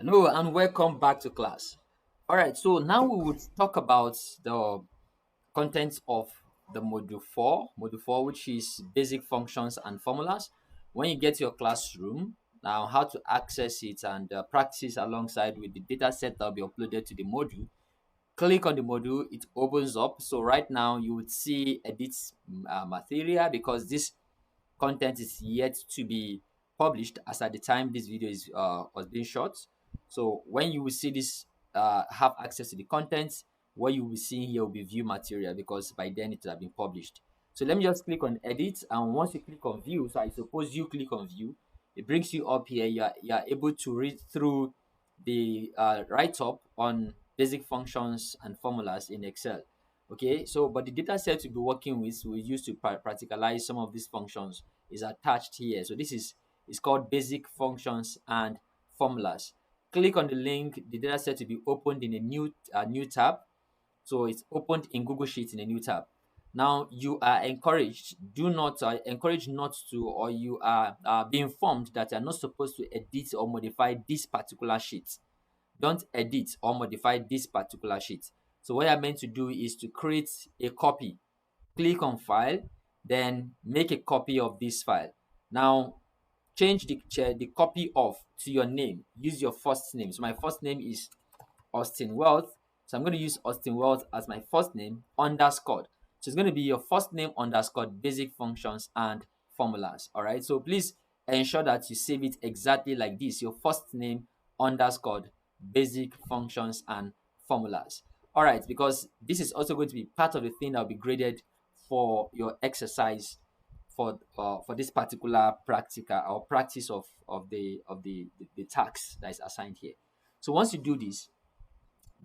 Hello and welcome back to class. All right, so now we would talk about the contents of the module 4, which is basic functions and formulas. When you get to your classroom, now how to access it and practice alongside with the data set that will be uploaded to the module. Click on the module, it opens up. So right now you would see edit material because this content is yet to be published as at the time this video is was being shot. So when you will see this, have access to the content, what you will see here will be view material because by then it will have been published. So let me just click on edit, and once you click on view, so I suppose you click on view, it brings you up here. You are able to read through the write-up on basic functions and formulas in Excel. Okay, so but the data set we'll be working with, we use to practicalize some of these functions, is attached here. So this is called basic functions and formulas. Click on the link. The data set will be opened in a new tab. So it's opened in Google Sheets in a new tab. Now you are encouraged, do not encourage not to, or you are be informed that you are not supposed to edit or modify this particular sheet. Don't edit or modify this particular sheet. So what you're meant to do is to create a copy. Click on file, then make a copy of this file. Now change the copy of to your name. Use your first name. So my first name is Austin Wealth. So I'm going to use Austin Wealth as my first name underscored. So it's going to be your first name underscored basic functions and formulas. All right. So please ensure that you save it exactly like this. Your first name underscored basic functions and formulas. All right. Because this is also going to be part of the thing that will be graded for your exercise for this particular practical or practice of the task that is assigned here. So once you do this,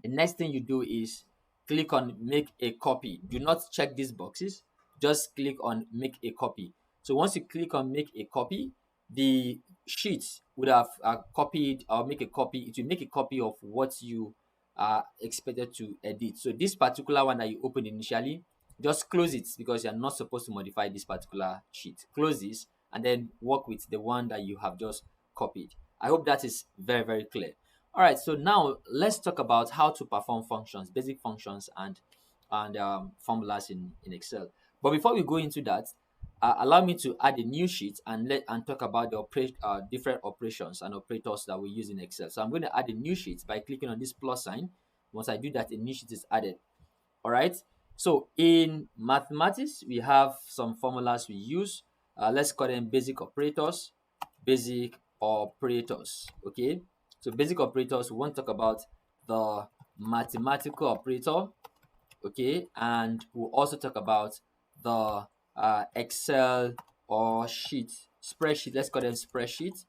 the next thing you do is click on make a copy. Do not check these boxes, just click on make a copy. So once you click on make a copy, the sheet would have copied or make a copy. It will make a copy of what you are expected to edit. So this particular one that you opened initially, just close it because you're not supposed to modify this particular sheet. Close this and then work with the one that you have just copied. I hope that is very, very clear. All right, so now let's talk about how to perform functions, basic functions and formulas in Excel. But before we go into that, allow me to add a new sheet and talk about the different operations and operators that we use in Excel. So I'm going to add a new sheet by clicking on this plus sign. Once I do that, a new sheet is added. All right. So in mathematics, we have some formulas we use. Let's call them basic operators. Basic operators. Okay. So basic operators, we want to talk about the mathematical operator. Okay. And we'll also talk about the Excel or sheet, spreadsheet. Let's call them spreadsheet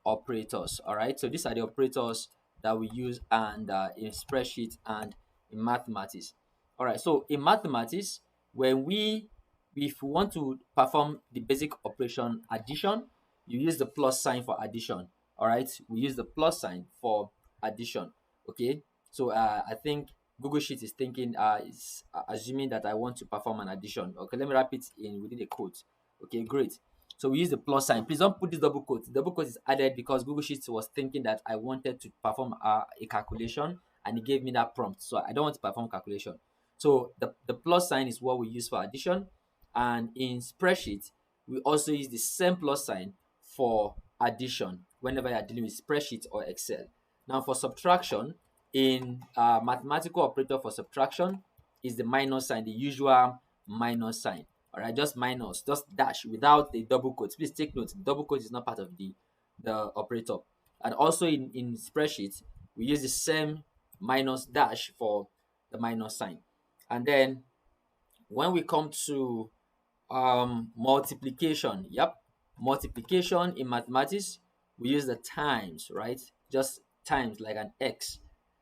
operators. All right, so these are the operators that we use and in spreadsheet and in mathematics. All right, so in mathematics, when we if we want to perform the basic operation addition, you use the plus sign for addition. All right, we use the plus sign for addition. Okay, so I think Google Sheet is thinking is assuming that I want to perform an addition. Okay, let me wrap it in within a quote. Okay, great. So we use the plus sign. Please don't put this double quote. The double quote is added because Google Sheets was thinking that I wanted to perform a calculation and it gave me that prompt. So I don't want to perform calculation. So the plus sign is what we use for addition. And in spreadsheet, we also use the same plus sign for addition whenever you're dealing with spreadsheet or Excel. Now for subtraction, in mathematical operator for subtraction is the minus sign, the usual minus sign. All right, just minus, just dash without the double quotes. Please take note, the double quote is not part of the operator. And also in spreadsheet, we use the same minus dash for the minus sign. And then when we come to multiplication, yep, multiplication in mathematics, we use the times, right? Just times like an X.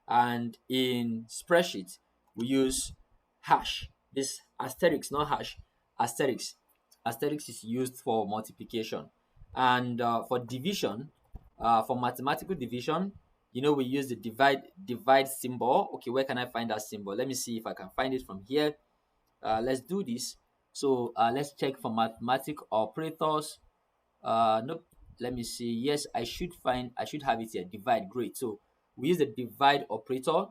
And in spreadsheet, we use hash. This asterisk, not hash, asterisk. Asterisk is used for multiplication. And for division, for mathematical division, we use the divide symbol. Okay, where can I find that symbol? Let me see if I can find it from here. Let's do this. So let's check for mathematical operators. Nope. Let me see. Yes, I should have it here. Divide. Great. So we use the divide operator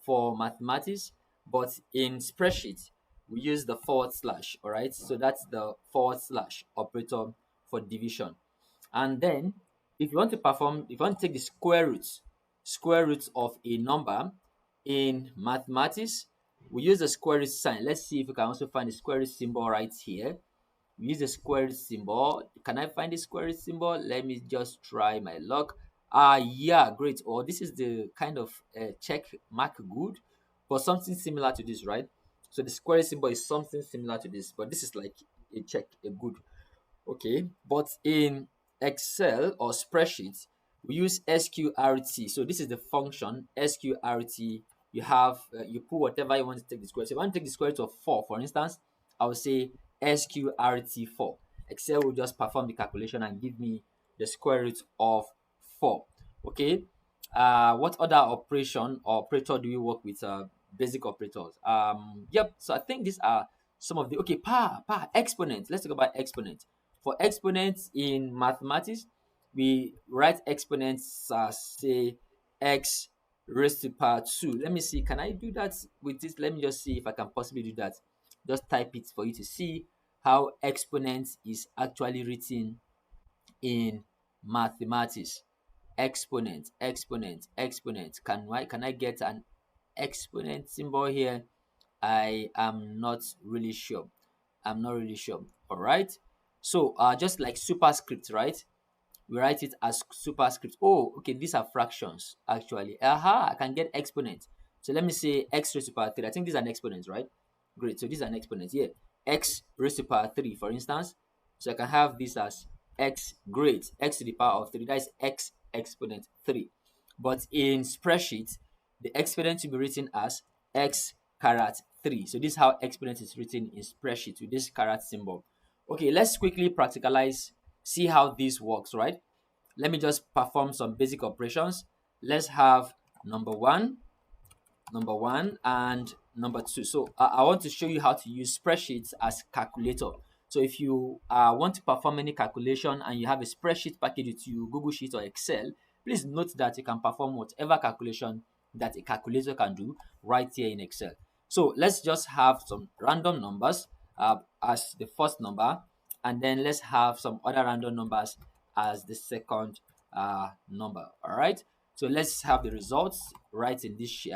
for mathematics, but in spreadsheet we use the forward slash. All right. So that's the forward slash operator for division. And then if you want to perform, if you want to take the square root of a number in mathematics, we use the square root sign. Let's see if we can also find the square root symbol right here. We use the square root symbol. Can I find the square root symbol? Let me just try my luck. Yeah, great. Or this is the kind of check mark good, but something similar to this, right? So the square root symbol is something similar to this, but this is like a check, a good. Okay, but in Excel or spreadsheets, we use sqrt. So this is the function sqrt. You have you put whatever you want to take the square. So if I want to take the square root of 4, for instance, I will say sqrt 4. Excel will just perform the calculation and give me the square root of 4. Okay. What other operation or operator do we work with? Basic operators. Yep. So I think these are some of the okay. Exponent. Let's talk about exponent. For exponents in mathematics, we write exponents as say x raised to power 2. Let me see, can I do that with this? Let me just see if I can possibly do that. Just type it for you to see how exponent is actually written in mathematics. Exponent. Can I get an exponent symbol here? I am not really sure. All right. So just like superscript, right? We write it as superscript. Oh, okay, these are fractions actually. I can get exponent. So let me say x raised to power 3. I think these are an exponent, right? Great. So these are an exponent here. X raised to power 3, for instance. So I can have this as x, great, x to the power of 3. That is x exponent 3. But in spreadsheet, the exponent will be written as x carat 3. So this is how exponent is written in spreadsheet with this carat symbol. Okay, let's quickly practicalize, see how this works, right? Let me just perform some basic operations. Let's have number one, and number two. So I want to show you how to use spreadsheets as calculator. So if you want to perform any calculation and you have a spreadsheet package with you, Google Sheet or Excel, please note that you can perform whatever calculation that a calculator can do right here in Excel. So let's just have some random numbers as the first number, and then let's have some other random numbers as the second number. All right. So let's have the results right in this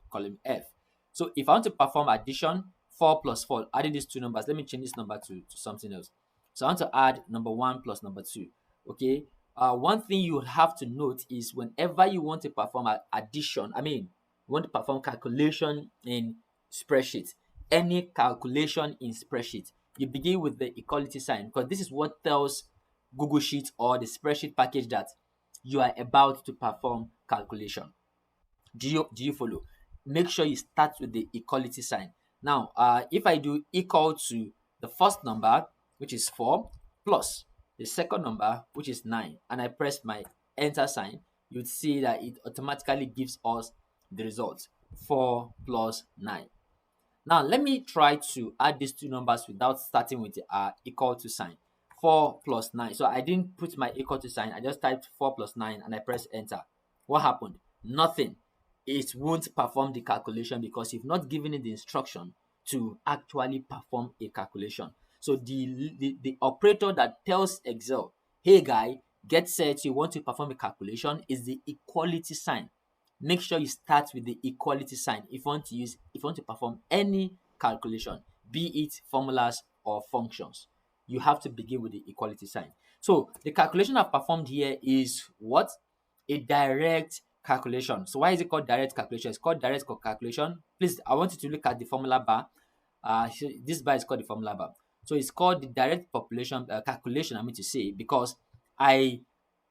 column F. So if I want to perform addition, 4 plus 4, adding these two numbers, let me change this number to something else. So I want to add number 1 plus number 2. Okay. One thing you have to note is whenever you want to perform addition, you want to perform calculation in spreadsheet, any calculation in spreadsheet, you begin with the equality sign, because this is what tells Google Sheet or the spreadsheet package that you are about to perform calculation. Do you follow? Make sure you start with the equality sign. Now, if I do equal to the first number, which is 4, plus the second number, which is 9, and I press my enter sign, you'd see that it automatically gives us the result, 4 plus 9. Now, let me try to add these two numbers without starting with the equal to sign. 4 plus 9. So I didn't put my equal to sign. I just typed 4 plus 9 and I pressed enter. What happened? Nothing. It won't perform the calculation because you've not given it the instruction to actually perform a calculation. So the operator that tells Excel, hey guy, get set, you want to perform a calculation, is the equality sign. Make sure you start with the equality sign if you want to perform any calculation, be it formulas or functions. You have to begin with the equality sign. So the calculation I've performed here is what? A direct calculation. So why is it called direct calculation? It's called direct calculation. Please, I want you to look at the formula bar. So this bar is called the formula bar. So it's called the direct population calculation, I mean to say, because I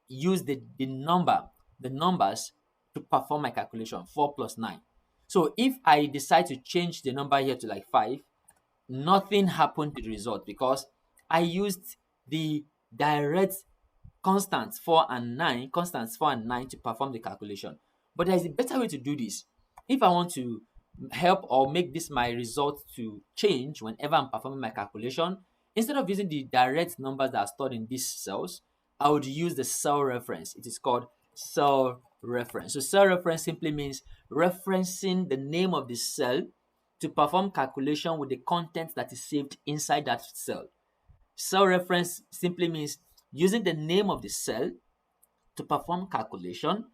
use the numbers to perform my calculation, 4 plus 9. So if I decide to change the number here to like 5, nothing happened to the result because I used the direct constants 4 and 9 to perform the calculation. But there is a better way to do this. If I want to help or make this my result to change whenever I'm performing my calculation, instead of using the direct numbers that are stored in these cells, I would use the cell reference. It is called cell reference. So cell reference simply means referencing the name of the cell to perform calculation with the content that is saved inside that cell. Cell reference simply means using the name of the cell to perform calculation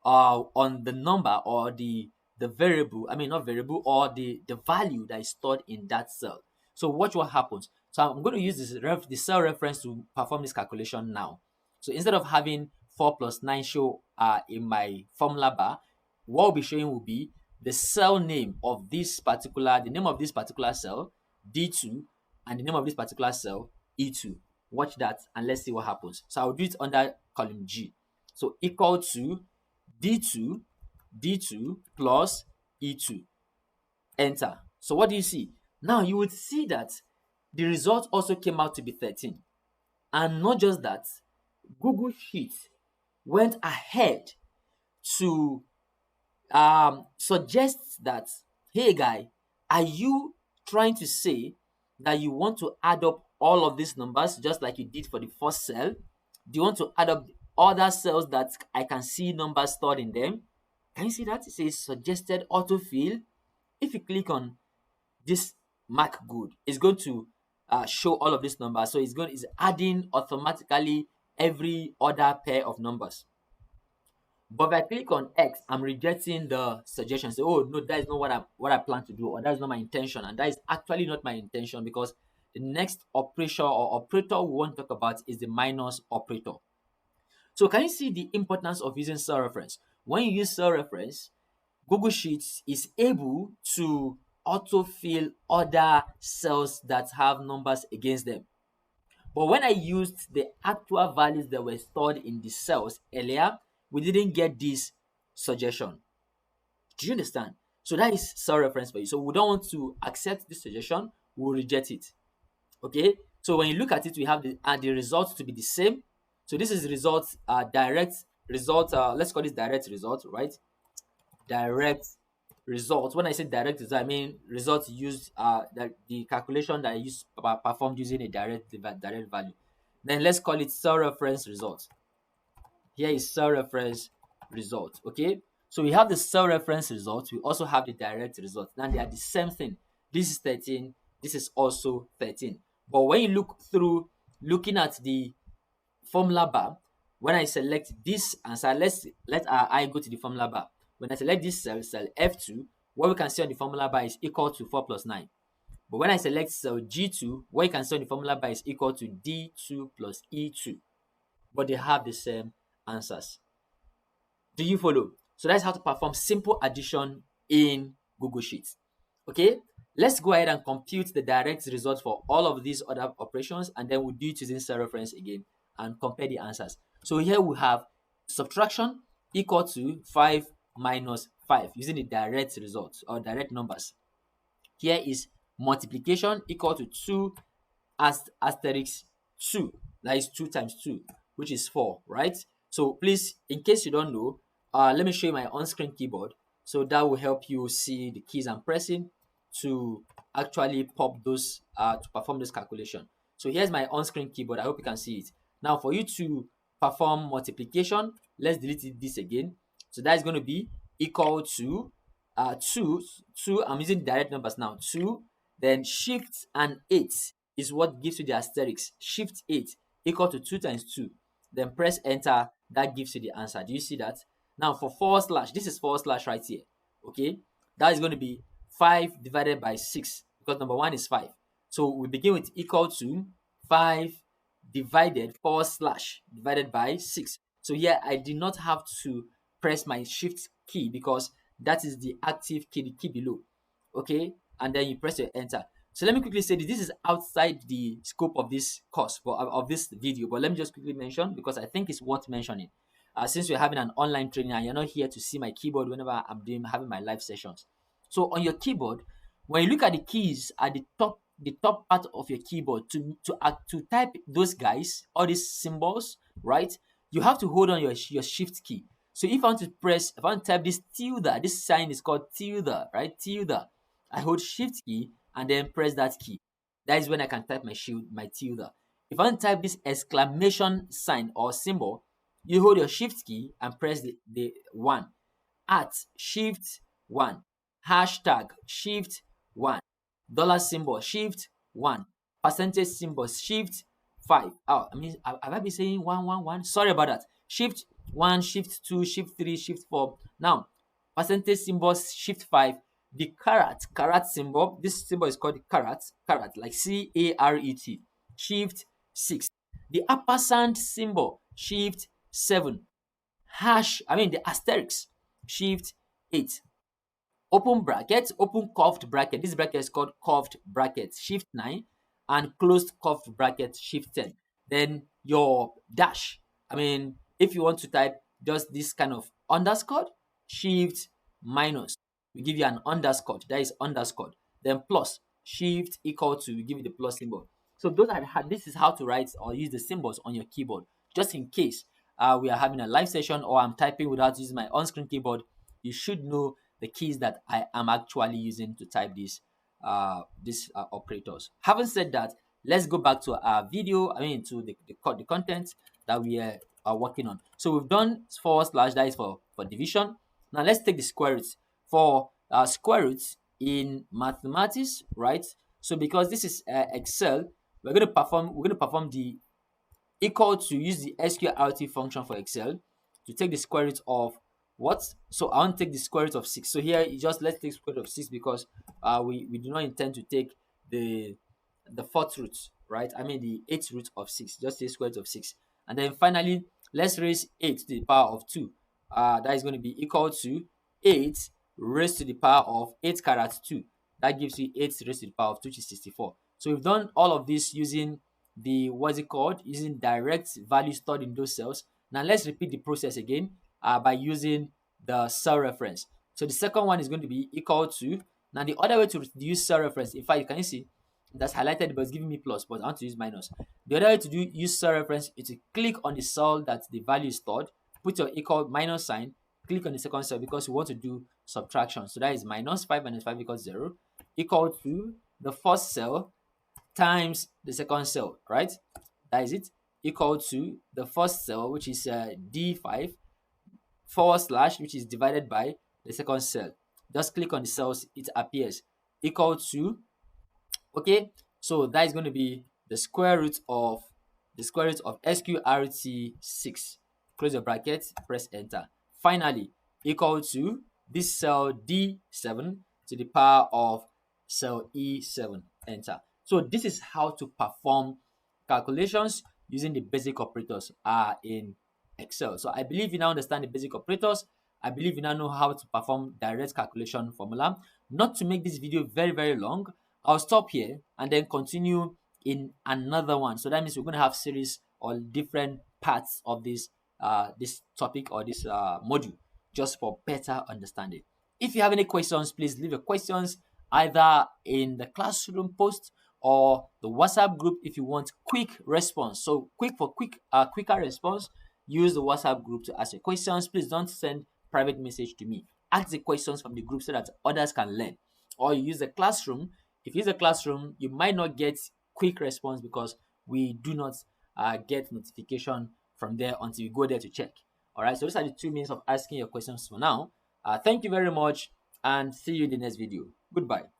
on the number or the variable, I mean not variable, or the value that is stored in that cell. So watch what happens. So I'm going to use the cell reference to perform this calculation now. So instead of having 4 plus 9 show in my formula bar, what we'll be showing will be the cell name of this particular, the name of this particular cell, D2, and the name of this particular cell, E2. Watch that and let's see what happens. So I'll do it under column G. So equal to D2, D2 plus E2. Enter. So what do you see? Now you would see that the result also came out to be 13. And not just that, Google Sheets went ahead to suggest that, hey guy, are you trying to say that you want to add up all of these numbers just like you did for the first cell? Do you want to add up other cells that I can see numbers stored in them? Can you see that? It says suggested autofill. If you click on this mark good, it's going to show all of these numbers. So it's adding automatically every other pair of numbers. But if I click on X, I'm rejecting the suggestion. Say, oh no, that is not what I plan to do, or that is not my intention, and that is actually not my intention, because the next operation or operator we want to talk about is the minus operator. So can you see the importance of using cell reference? When you use cell reference, Google Sheets is able to autofill other cells that have numbers against them. But when I used the actual values that were stored in the cells earlier, we didn't get this suggestion. Do you understand? So that is cell reference for you. So we don't want to accept this suggestion, we'll reject it. Okay? So when you look at it, we have the results to be the same. So this is the result, direct result, let's call this direct result, right? Direct result. When I say direct result, I mean results used, the calculation that I used performed using a direct value. Then let's call it cell reference result. Here is cell reference result. Okay, so we have the cell reference result, we also have the direct result. Now they are the same thing. This is 13, this is also 13. But when you look through, looking at the formula bar, when I select this answer, let our eye go to the formula bar. When I select this cell F2, what we can see on the formula bar is equal to 4 plus 9. But when I select cell G2, what you can see on the formula bar is equal to D2 plus E2. But they have the same answers. Do you follow? So that's how to perform simple addition in Google Sheets. Okay, let's go ahead and compute the direct result for all of these other operations, and then we'll do it using cell reference again and compare the answers. So here we have subtraction equal to 5 minus 5 using the direct result or direct numbers. Here is multiplication equal to 2 asterisk 2. That is 2 times 2, which is 4, right? So please, in case you don't know, let me show you my on-screen keyboard. So that will help you see the keys I'm pressing to actually pop those, to perform this calculation. So here's my on-screen keyboard. I hope you can see it. Now for you to perform multiplication, let's delete this again. So that is going to be equal to 2, I'm using direct numbers now, 2, then shift and 8 is what gives you the asterisk. Shift 8 equal to 2 times 2. Then press enter, that gives you the answer. Do you see that? Now for forward slash, this is forward slash right here. Okay, that is going to be 5 divided by 6, because number 1 is 5. So we begin with equal to 5 divided forward slash divided by 6. So here I did not have to press my shift key because that is the active key, the key below. Okay, and then you press your enter. So let me quickly say this is outside the scope of this course, but of this video, but let me just quickly mention because I think it's worth mentioning. Since we're having an online training and you're not here to see my keyboard whenever I'm having my live sessions. So on your keyboard, when you look at the keys at the top part of your keyboard to type those guys, all these symbols, right? You have to hold on your shift key. So if I want to type this tilde, this sign is called tilde, right? Tilde. I hold shift key and then press that key. That is when I can type my tilde. If I want to type this exclamation sign or symbol, you hold your shift key and press the 1. At shift 1. Hashtag shift 1. Dollar symbol shift 1. Percentage symbol shift 5. Oh, I mean, have I been saying 111? Sorry about that. Shift 1, shift 2, shift 3, shift 4. Now, percentage symbol shift 5. The carat symbol, this symbol is called carat, like CARET, shift 6. The ampersand symbol, shift 7. The asterisk, shift 8. Open bracket, open curved bracket. This bracket is called curved bracket, shift 9, and closed curved bracket, shift 10. Then your dash. If you want to type just this kind of underscore, shift minus. We give you an underscore. That is underscore. Then plus, shift equal to, we give you the plus symbol. So this is how to write or use the symbols on your keyboard. Just in case we are having a live session or I'm typing without using my on-screen keyboard, you should know the keys that I am actually using to type these operators. Having said that, let's go back to our video. To the content that we are working on. So we've done forward slash, that is for division. Now let's take the square root. For square root in mathematics, right? So because this is Excel, we're going to perform the equal to, use the sqrt function for Excel to take the square root of what? So I want to take the square root of 6. So here, let's take square root of 6 because we do not intend to take the fourth root, right? The eighth root of 6. Just take square root of 6. And then finally, let's raise 8 to the power of 2. That is going to be equal to 8 raised to the power of 8 carat 2. That gives you 8 raised to the power of 2, which is 64. So we've done all of this using using direct value stored in those cells. Now let's repeat the process again by using the cell reference. So the second one is going to be equal to, now the other way to use cell reference, in fact, you can see that's highlighted but it's giving me plus, but I want to use minus. The other way to use cell reference is to click on the cell that the value is stored, put your equal minus sign, click on the second cell because we want to do subtraction. So that is minus 5 minus 5 equals 0, equal to the first cell times the second cell, right? That is it, equal to the first cell, which is D5, forward slash, which is divided by the second cell. Just click on the cells, it appears, equal to, okay, so that is going to be the square root of sqrt 6. Close your bracket, press enter. Finally, equal to this cell D7 to the power of cell E7, enter. So this is how to perform calculations using the basic operators in Excel. So I believe you now understand the basic operators. I believe you now know how to perform direct calculation formula. Not to make this video very, very long, I'll stop here and then continue in another one. So that means we're going to have series or different parts of this topic or this module, just for better understanding. If you have any questions, please leave your questions either in the classroom post or the WhatsApp group if you want quick response. So quicker response, use the WhatsApp group to ask your questions. Please don't send private message to me. Ask the questions from the group so that others can learn. Or you use the classroom. If you use the classroom, you might not get quick response because we do not get notification from there until you go there to check. All right, so those are the 2 means of asking your questions for now. Thank you very much and see you in the next video. Goodbye.